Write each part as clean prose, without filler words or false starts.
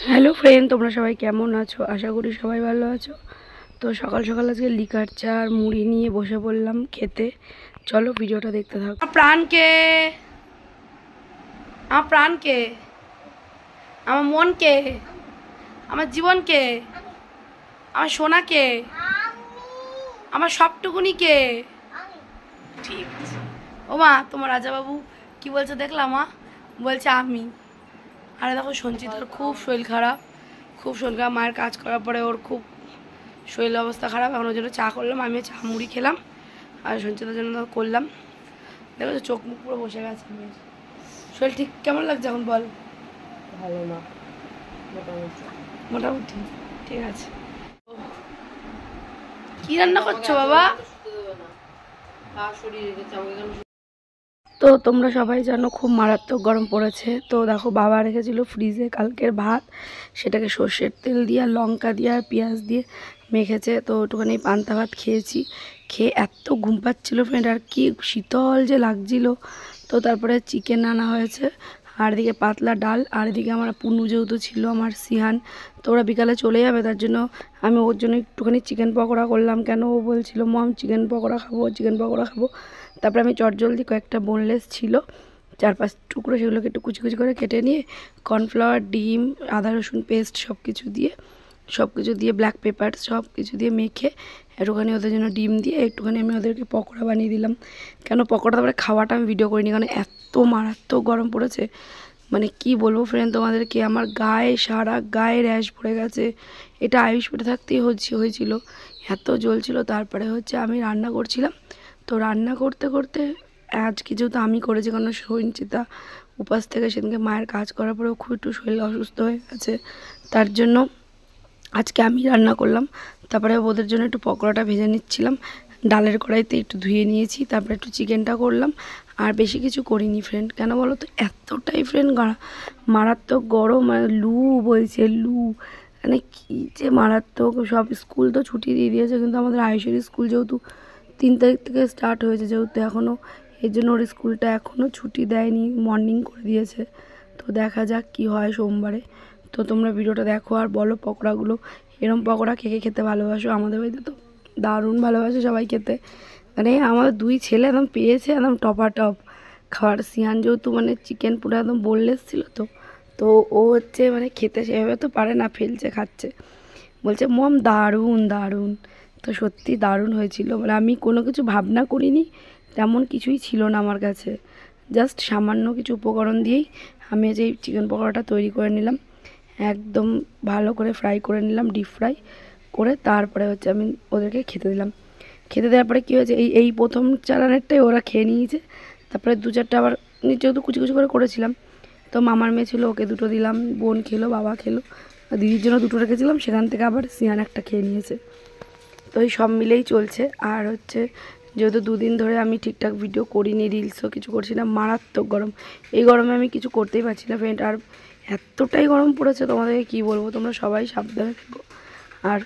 Hello friend, তোমরা সবাই কেমন আছো? আশা করি সবাই ভালো আছো। তো সকাল সকাল আজকে লিকার চা আর মুড়ি নিয়ে বসে পড়লাম খেতে। চলো ভিডিওটা দেখতে থাকো। আমার প্রাণকে, আমার মনকে, আমার জীবনকে, আমার সোনাকে, আমার সবটুকুনিকে। ঠিক আছে। ও মা, তোমার রাজাবাবু কি বলছে দেখলাম? মা বলছে আমি। আরে দেখো সঞ্চিতার খুব শরীর খারাপ, মায়ের কাজ করার পরে ওর খুব শরীর অবস্থা খারাপ। এখন ওর জন্য চা করলাম, আমি চা মুড়ি খেলাম আর সঞ্চিতার জন্য করলাম। দেখো চোখ মুখ পুরো বসে গেছে। শরীর ঠিক কেমন লাগছে এখন বল? ভালো না, মোটামুটি ঠিক আছে। কি রান্না করছো বাবা? তো তোমরা সবাই জানো খুব মারাত্মক গরম পড়েছে। তো দেখো বাবা রেখেছিল ফ্রিজে কালকের ভাত, সেটাকে সর্ষের তেল দিয়ে আর লঙ্কা দিয়ে আর পেঁয়াজ দিয়ে মেখেছে। তো একটুখানি পান্তা ভাত খেয়েছি, খেয়ে এত ঘুম পাচ্ছিলো ফ্রেন্ড, আর কি শীতল যে লাগছিল। তো তারপরে চিকেন আনা হয়েছে, আর এদিকে পাতলা ডাল, আর এদিকে আমার পুনু যেহেতু ছিল আমার সিহান, তো ওরা বিকালে চলে যাবে, তার জন্য আমি ওর জন্য একটুখানি চিকেন পকোড়া করলাম। কেন ও বলছিল মম চিকেন পকোড়া খাবো, চিকেন পকোড়া খাবো। তারপরে আমি চটজলদি কয়েকটা বোনলেস ছিল 4-5 টুকরো, সেগুলোকে একটু কুচি কুচি করে কেটে নিয়ে কর্নফ্লাওয়ার, ডিম, আদা রসুন পেস্ট সব কিছু দিয়ে ব্ল্যাক পেপার সব কিছু দিয়ে মেখে একটুখানি ওদের জন্য ডিম দিয়ে একটুখানি আমি ওদেরকে পকোড়া বানিয়ে দিলাম। কেন পকোড়া তারপরে খাওয়াটা আমি ভিডিও করিনি, কারণ এত মারাত্মক গরম পড়েছে, মানে কি বলবো ফ্রেন্ড তোমাদেরকে, আমার গায়ে সারা গায়ে র্যাশ পড়ে গেছে। এটা আয়ুষ পেটে থাকতেই হয়েছিল, এত জ্বলছিল। তারপরে আমি রান্না করছিলাম, তো রান্না করতে করতে আজকে যেহেতু আমি করেছি, কারণ সঞ্চিতা উপাস থেকে সেদিনকে মায়ের কাজ করার পরেও খুব একটু শরীর অসুস্থ হয়ে গেছে, তার জন্য আজকে আমি রান্না করলাম। তারপরে ওদের জন্য একটু পকোড়াটা ভেজে নিচ্ছিলাম, ডালের কড়াইতে একটু ধুয়ে নিয়েছি, তারপরে একটু চিকেনটা করলাম। আর বেশি কিছু করিনি ফ্রেন্ড, কেন বলো তো এতটাই ফ্রেন্ড মারাত্মক গরম, মানে লু বইছে, লু মানে কী যে মারাত্মক। সব স্কুল তো ছুটি দিয়ে দিয়েছে, কিন্তু আমাদের আয়ুষের স্কুল যেহেতু 3 তারিখ থেকে স্টার্ট হয়েছে, যেহেতু এখনও এর জন্য ওর স্কুলটা এখনও ছুটি দেয়নি, মর্নিং করে দিয়েছে। তো দেখা যাক কি হয় সোমবারে। তো তোমরা ভিডিওটা দেখো আর বলো পকোড়াগুলো, এরম পকোড়া কে কে খেতে ভালোবাসো? আমাদের বাড়িতে তো দারুণ ভালোবাসে সবাই খেতে, মানে আমার 2 ছেলে একদম পেয়েছে একদম টপাটপ খাওয়ার। সিয়ান যেহেতু মানে চিকেন পুরো একদম বোনলেস ছিল, তো তো ও মানে খেতে সেভাবে তো পারে না, ফেলছে খাচ্ছে, বলছে মম দারুণ দারুণ। তো সত্যি দারুণ হয়েছিল, মানে আমি কোনো কিছু ভাবনা করিনি, তেমন কিছুই ছিল না আমার কাছে, জাস্ট সামান্য কিছু উপকরণ দিয়েই আমি যে চিকেন পকোড়াটা তৈরি করে নিলাম। একদম ভালো করে ফ্রাই করে নিলাম, ডিপ ফ্রাই করে তারপরে আমি ওদেরকে খেতে দিলাম। খেতে দেওয়ার পরে কী হয়েছে, এই প্রথম চালানেরটাই ওরা খেয়ে নিয়েছে। তারপরে 2-4টা আবার যেহেতু কুচি কুচি করে করেছিলাম, তো মামার মেয়ে ছিল ওকে 2টো দিলাম, বোন খেলো, বাবা খেলো, দিদির জন্য 2টো রেখেছিলাম, সেখান থেকে আবার সিয়ান একটা খেয়ে নিয়েছে। তো এই সব মিলেই চলছে। আর যেহেতু 2 দিন ধরে আমি ঠিকঠাক ভিডিও করিনি, রিলসও কিছু করছি না, মারাত্মক গরম, এই গরমে আমি কিছু করতেই পারছি না ফ্রেন্ড। আর এতটাই গরম পড়েছে তোমাদেরকে কি বলবো, তোমরা সবাই সাবধানে থেকো। আর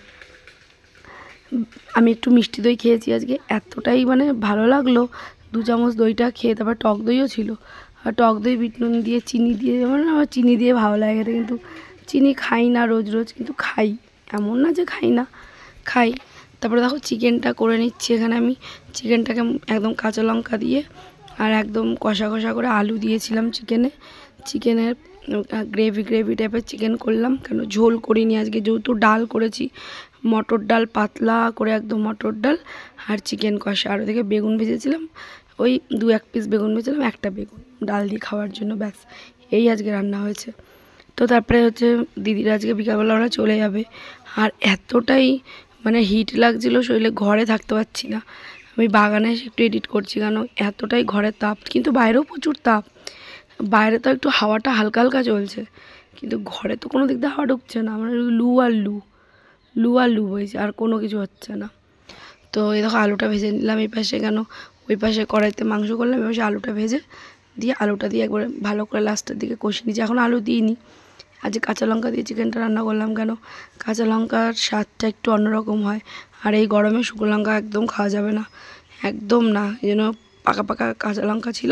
আমি একটু মিষ্টি দই খেয়েছি আজকে, এতটাই মানে ভালো লাগলো, 2 চামচ দইটা খেয়ে। তারপর টক দইও ছিল, আর টক দই বিট নুন দিয়ে চিনি দিয়ে, মানে আমার চিনি দিয়ে ভালো লাগে খেতে, কিন্তু চিনি খাই না রোজ রোজ, কিন্তু খাই, এমন না যে খাই না, খাই। তারপরে দেখো চিকেনটা করে নিচ্ছি এখানে আমি। চিকেনটাকে একদম কাঁচা লঙ্কা দিয়ে আর একদম কষা কষা করে আলু দিয়েছিলাম চিকেনের গ্রেভি টাইপের চিকেন করলাম, কেন ঝোল করিনি আজকে, যেহেতু ডাল করেছি, মটর ডাল পাতলা করে একদম মটর ডাল আর চিকেন কষা। আর ওদিকে বেগুন ভেজেছিলাম, ওই 2-1 পিস বেগুন ভেজেছিলাম, একটা বেগুন ডাল দিয়ে খাওয়ার জন্য, ব্যাস এই আজকে রান্না হয়েছে। তো তারপরে দিদিরা আজকে বিকালবেলা ওরা চলে যাবে। আর এতটাই মানে হিট লাগছিল শরীরে, ঘরে থাকতে পারছি না, আমি বাগানে এসে একটু এডিট করছি, কেন এতটাই ঘরের তাপ, কিন্তু বাইরেও প্রচুর তাপ। বাইরে তো একটু হাওয়াটা হালকা হালকা চলছে, কিন্তু ঘরে তো কোনো দিক দিয়ে হাওয়া ঢুকছে না, মানে লু আর লু বইছে, আর কোনো কিছু হচ্ছে না। তো এই দেখো আলুটা ভেজে নিলাম এই পাশে, কেন ওই পাশে কড়াইতে মাংস করলাম, এই পাশে আলুটা ভেজে দিয়ে আলুটা দিয়ে একবারে ভালো করে লাস্টের দিকে কষিয়ে নিয়েছি, এখন আলু দিইনি। আজ কাঁচা লঙ্কা দিয়ে চিকেনটা রান্না করলাম, কেন কাঁচা লঙ্কার স্বাদটা একটু অন্যরকম হয়, আর এই গরমে শুকনো লঙ্কা একদম খাওয়া যাবে না, একদম না। এই জন্য পাকা পাকা কাঁচা লঙ্কা ছিল,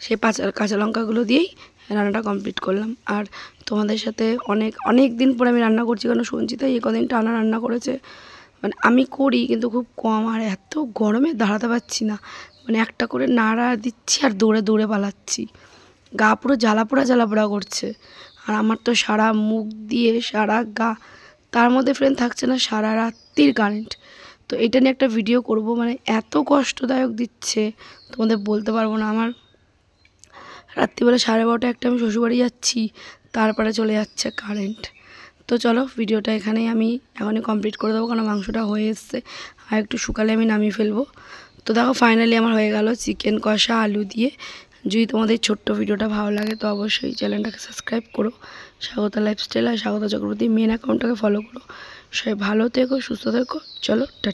সেই কাঁচা লঙ্কাগুলো দিয়েই রান্নাটা কমপ্লিট করলাম। আর তোমাদের সাথে অনেক দিন পরে আমি রান্না করছি, কারণ সঞ্চিতা এই কদিন টানা রান্না করেছে। মানে আমি করি কিন্তু খুব কম, আর এত গরমে দাঁড়াতে পারছি না, মানে একটা করে নাড়া দিচ্ছি আর দৌড়ে দৌড়ে পালাচ্ছি, গা পুরো জ্বালা পোড়া করছে। আর আমার তো সারা মুখ দিয়ে সারা গা, তার মধ্যে ফ্রেন্ড থাকছে না সারা রাত্রির কারেন্ট। তো এটা নিয়ে একটা ভিডিও করব, মানে এত কষ্টদায়ক দিচ্ছে তোমাদের বলতে পারবো না। আমার রাত্রিবেলা 12:30 একটা আমি শ্বশুরবাড়ি যাচ্ছি, তারপরে চলে যাচ্ছে কারেন্ট। তো চলো ভিডিওটা এখানেই আমি এখনই কমপ্লিট করে দেবো, কারণ মাংসটা হয়ে এসছে, আর একটু শুকালে আমি নামিয়ে ফেলবো। তো দেখো ফাইনালি আমার হয়ে গেল চিকেন কষা আলু দিয়ে। যদি তোমাদের ছোট্ট ভিডিওটা ভালো লাগে তো অবশ্যই চ্যানেলটাকে সাবস্ক্রাইব করো, স্বাগতা লাইফস্টাইল আর স্বাগতা চক্রবর্তী মেন অ্যাকাউন্টটাকে ফলো করো। সবাই ভালো থেকো, সুস্থ থেকো, চলো টাটা।